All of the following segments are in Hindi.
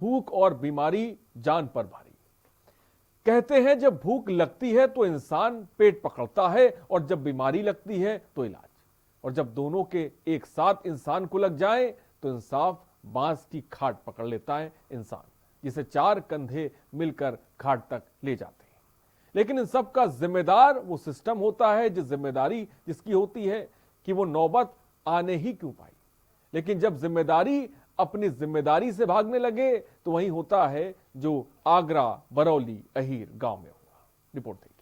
भूख और बीमारी जान पर भारी। कहते हैं जब भूख लगती है तो इंसान पेट पकड़ता है और जब बीमारी लगती है तो इलाज। और जब दोनों के एक साथ इंसान को लग जाए तो इंसाफ बांस की खाट पकड़ लेता है इंसान, जिसे चार कंधे मिलकर खाट तक ले जाते हैं। लेकिन इन सब का जिम्मेदार वो सिस्टम होता है, जिस जिम्मेदारी जिसकी होती है कि वो नौबत आने ही क्यों पाई। लेकिन जब जिम्मेदारी अपनी जिम्मेदारी से भागने लगे तो वही होता है जो आगरा बरौली अहीर गांव में हुआ। रिपोर्ट देखिए।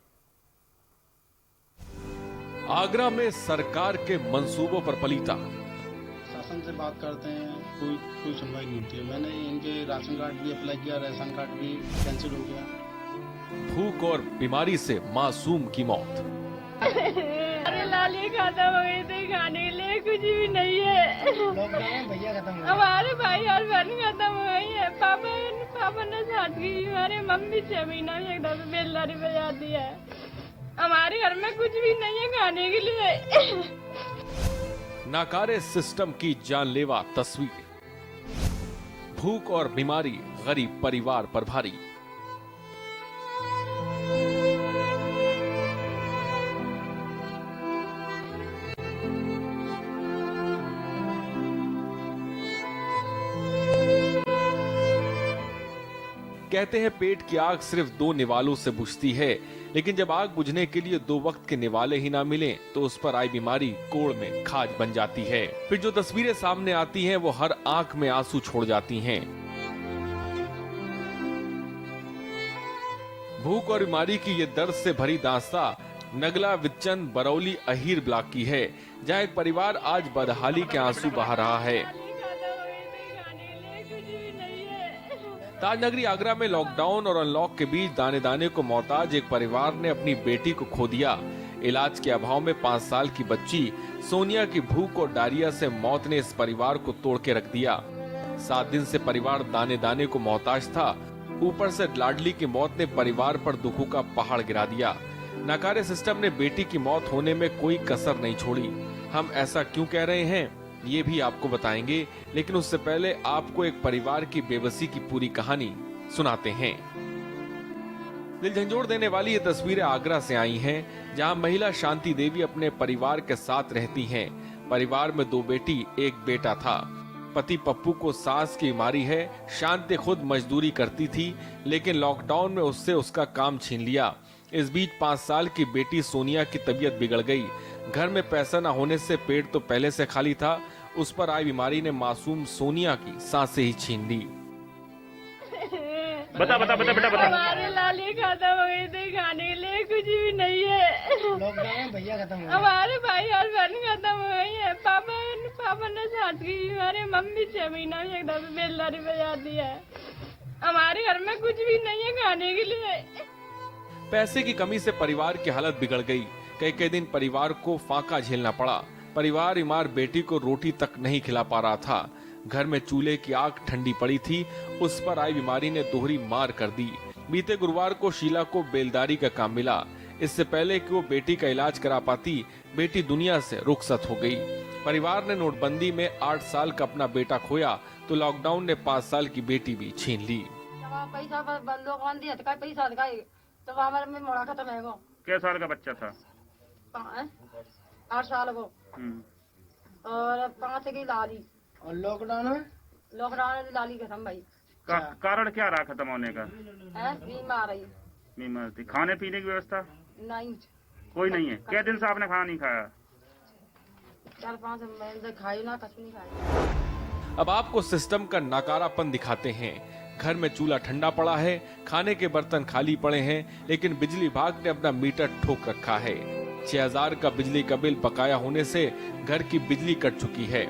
आगरा में सरकार के मंसूबों पर पलीता। शासन से बात करते हैं, कोई सुनवाई नहीं होती है। मैंने इनके राशन कार्ड भी अप्लाई किया, राशन कार्ड भी कैंसिल हो गया। भूख और बीमारी से मासूम की मौत। अरे लाली खत्म हो गई थी, खाने के लिए कुछ भी नहीं है। भैया खत्म हो हमारे भाई और बहन खत्म हो गई है। पापा ने साथ की, हमारे मम्मी 6 महीना में एक दफे बेलदारी बजाती है। हमारे घर में कुछ भी नहीं है खाने के लिए। नाकारे सिस्टम की जानलेवा तस्वीर। भूख और बीमारी गरीब परिवार पर भारी। कहते हैं पेट की आग सिर्फ 2 निवालों से बुझती है, लेकिन जब आग बुझने के लिए 2 वक्त के निवाले ही ना मिले तो उस पर आई बीमारी कोड़ में खाज बन जाती है। फिर जो तस्वीरें सामने आती हैं वो हर आंख में आंसू छोड़ जाती हैं। भूख और बीमारी की ये दर्द से भरी दास्तां नगला विच्चन बरौली अहीर ब्लॉक की है, जहां एक परिवार आज बदहाली के आंसू बहा रहा है। ताजनगरी आगरा में लॉकडाउन और अनलॉक के बीच दाने दाने को मोहताज एक परिवार ने अपनी बेटी को खो दिया। इलाज के अभाव में 5 साल की बच्ची सोनिया की भूख और डायरिया से मौत ने इस परिवार को तोड़ के रख दिया। 7 दिन से परिवार दाने दाने को मोहताज था। ऊपर से लाडली की मौत ने परिवार पर दुखों का पहाड़ गिरा दिया। नाकारे सिस्टम ने बेटी की मौत होने में कोई कसर नहीं छोड़ी। हम ऐसा क्यों कह रहे हैं ये भी आपको बताएंगे, लेकिन उससे पहले आपको एक परिवार की बेबसी की पूरी कहानी सुनाते हैं। दिल झंझोड़ देने वाली ये तस्वीरें आगरा से आई हैं, जहां महिला शांति देवी अपने परिवार के साथ रहती हैं। परिवार में 2 बेटी, 1 बेटा था। पति पप्पू को सांस की बीमारी है। शांति खुद मजदूरी करती थी, लेकिन लॉकडाउन में उससे उसका काम छीन लिया। इस बीच 5 साल की बेटी सोनिया की तबीयत बिगड़ गई। घर में पैसा न होने से पेट तो पहले से खाली था, उस पर आई बीमारी ने मासूम सोनिया की सांसें ही छीन ली। बता हमारे लाली खत्म हो गई थी, खाने के लिए कुछ भी नहीं है। भैया खत्म हो हमारे भाई और बहन खत्म हो गई है। पापा ने साथ की, हमारे मम्मी 6 महीना में एक दफे बेलदारी बजाती है। हमारे घर में कुछ भी नहीं है खाने के लिए। पैसे की कमी से परिवार की हालत बिगड़ गई। कई दिन परिवार को फाका झेलना पड़ा। परिवार बीमार बेटी को रोटी तक नहीं खिला पा रहा था। घर में चूल्हे की आग ठंडी पड़ी थी, उस पर आई बीमारी ने दोहरी मार कर दी। बीते गुरुवार को शीला को बेलदारी का काम मिला। इससे पहले कि वो बेटी का इलाज करा पाती, बेटी दुनिया से रुखसत हो गई। परिवार ने नोटबंदी में 8 साल का अपना बेटा खोया तो लॉकडाउन ने 5 साल की बेटी भी छीन ली। पैसा बंदों दिया था, पैसा तो हमारे में मोड़ा खत्म है। वो क्या साल का बच्चा था? 8 साल को और 5 की लाली। और लॉकडाउन में लाली खत्म भाई। कारण क्या रहा खत्म होने का? बीमार थी। खाने पीने की व्यवस्था नहीं, कोई नहीं है। क्या दिन से आपने खाना नहीं खाया? 4-5 महीने से खाई ना, कुछ नहीं खाई। अब आपको सिस्टम का नकारापन दिखाते हैं। घर में चूल्हा ठंडा पड़ा है, खाने के बर्तन खाली पड़े हैं, लेकिन बिजली विभाग ने अपना मीटर ठोक रखा है। 6000 का बिजली का बिल बकाया होने से घर की बिजली कट चुकी है।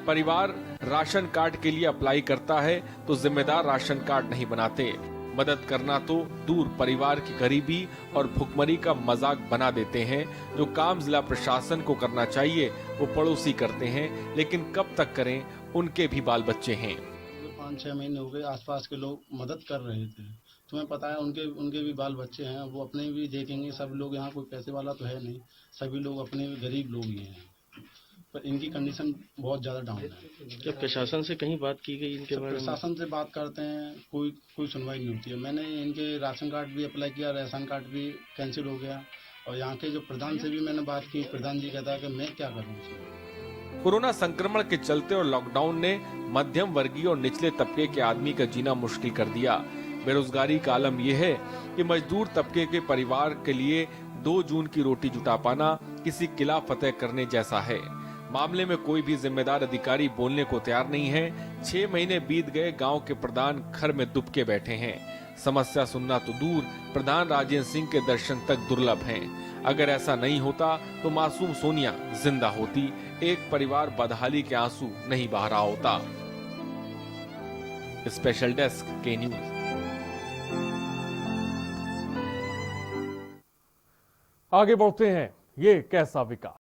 परिवार राशन कार्ड के लिए अप्लाई करता है तो जिम्मेदार राशन कार्ड नहीं बनाते। मदद करना तो दूर, परिवार की गरीबी और भुखमरी का मजाक बना देते हैं। जो काम जिला प्रशासन को करना चाहिए वो पड़ोसी करते हैं, लेकिन कब तक करें, उनके भी बाल बच्चे हैं। 5-6 महीने हो गए, आसपास के लोग मदद कर रहे थे। तुम्हें पता है उनके भी बाल बच्चे हैं, वो अपने भी देखेंगे। सब लोग यहाँ कोई पैसे वाला तो है नहीं, सभी लोग अपने भी गरीब लोग ही हैं। पर इनकी कंडीशन बहुत ज़्यादा डाउन है। क्या प्रशासन से कहीं बात की गई इनके बारे में? प्रशासन से बात करते हैं, कोई सुनवाई नहीं होती है। मैंने इनके राशन कार्ड भी अप्लाई किया, राशन कार्ड भी कैंसिल हो गया, और यहाँ के जो प्रधान से भी मैंने बात की, प्रधान जी कहता है कि मैं क्या करूँ उसमें। कोरोना संक्रमण के चलते और लॉकडाउन ने मध्यम वर्गीय और निचले तबके के आदमी का जीना मुश्किल कर दिया। बेरोजगारी का आलम यह है कि मजदूर तबके के परिवार के लिए 2 जून की रोटी जुटा पाना किसी किला फतेह करने जैसा है। मामले में कोई भी जिम्मेदार अधिकारी बोलने को तैयार नहीं है। 6 महीने बीत गए, गांव के प्रधान घर में दुबके बैठे हैं। समस्या सुनना तो दूर, प्रधान राजेंद्र सिंह के दर्शन तक दुर्लभ हैं। अगर ऐसा नहीं होता तो मासूम सोनिया जिंदा होती, एक परिवार बदहाली के आंसू नहीं बहा रहा होता। स्पेशल डेस्क के न्यूज। आगे बढ़ते हैं, ये कैसा विकास।